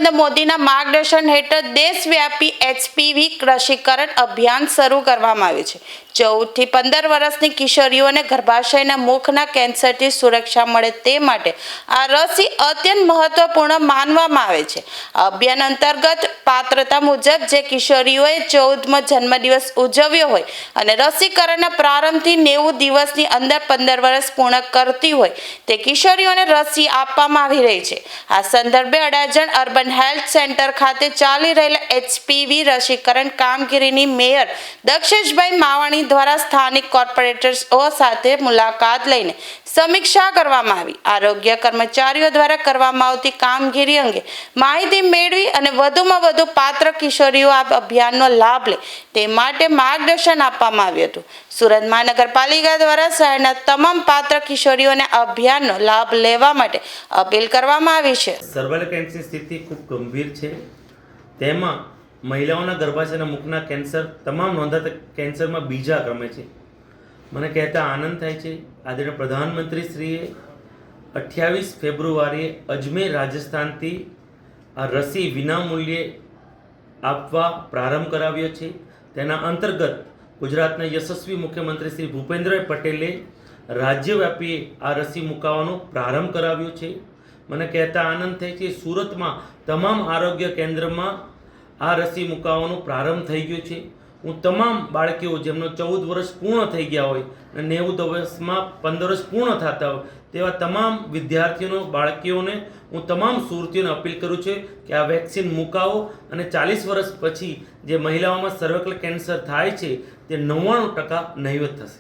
નરેન્દ્ર મોદીના માર્ગદર્શન હેઠળ દેશવ્યાપી એચપીવી રસીકરણ અભિયાન શરૂ કરવામાં આવ્યું છે। 14 થી 15 વર્ષની કિશોરીઓને ગર્ભાશયના મુખના કેન્સરથી સુરક્ષા મળે તે માટે આ રસી અત્યંત મહત્વપૂર્ણ માનવામાં આવે છે। અભિયાન અંતર્ગત પાત્રતા મુજબ જે કિશોરીઓએ 14મો જન્મદિવસ ઉજવ્યો હોય અને રસીકરણના પ્રારંભથી 90 દિવસની અંદર 15 વર્ષ પૂર્ણ કરતી હોય તે કિશોરીઓને રસી આપવામાં આવી રહી છે। આ સંદર્ભે અડાજણ અર્બન હેલ્થ સેન્ટર ખાતે ચાલી રહેલા એચપીવી રસીકરણ કામગીરીની મેયર દક્ષેશભાઈ માવાણી દ્વારા સ્થાનિક કોર્પોરેટર્સો સાથે મુલાકાત લઈને સમીક્ષા કરવામાં આવી। આરોગ્ય કર્મચારીઓ દ્વારા કરવામાં આવતી કામગીરી અંગે માહિતી મેળવી અને વધુમાં વધુ પાત્ર કિશોરીઓ આ અભિયાનનો લાભ લે તે માટે માર્ગદર્શન આપવામાં આવ્યું હતું। સુરત મહાનગરપાલિકા દ્વારા શહેરના તમામ પાત્ર કિશોરીઓને અભિયાનનો લાભ લેવા માટે અપીલ કરવામાં આવી છે। સર્વાઇકલ કેન્સરની સ્થિતિ ખૂબ ગંભીર છે। તેમાં મહિલાઓના ગર્ભાશયના મુખના કેન્સર તમામ નોંધાતા કેન્સરમાં બીજા ક્રમે છે। મને કહેતા આનંદ થાય છે આદરણીય પ્રધાનમંત્રીશ્રીએ 28 ફેબ્રુઆરીએ અજમેર રાજસ્થાનથી આ રસી વિનામૂલ્યે આપવા પ્રારંભ કરાવ્યો છે। તેના અંતર્ગત ગુજરાતના યશસ્વી મુખ્યમંત્રી શ્રી ભૂપેન્દ્રભાઈ પટેલે રાજ્યવ્યાપી આ રસી મુકાવવાનો પ્રારંભ કરાવ્યો છે। મને કહેતા આનંદ થાય છે સુરતમાં તમામ આરોગ્ય કેન્દ્રમાં આ રસી મુકાવવાનો પ્રારંભ થઈ ગયો છે। હું તમામ બાળકીઓ જેમનો 14 વર્ષ પૂર્ણ થઈ ગયા હોય અને 90 દિવસમાં 15 વર્ષ પૂર્ણ થતા હોય તેવા તમામ વિદ્યાર્થીઓનો બાળકીઓને હું તમામ સુરતીઓને અપીલ કરું છું કે આ વેક્સિન મુકાવો અને 40 વર્ષ પછી જે મહિલાઓમાં સર્વાઇકલ કેન્સર થાય છે તે 99% નહિવત થશે।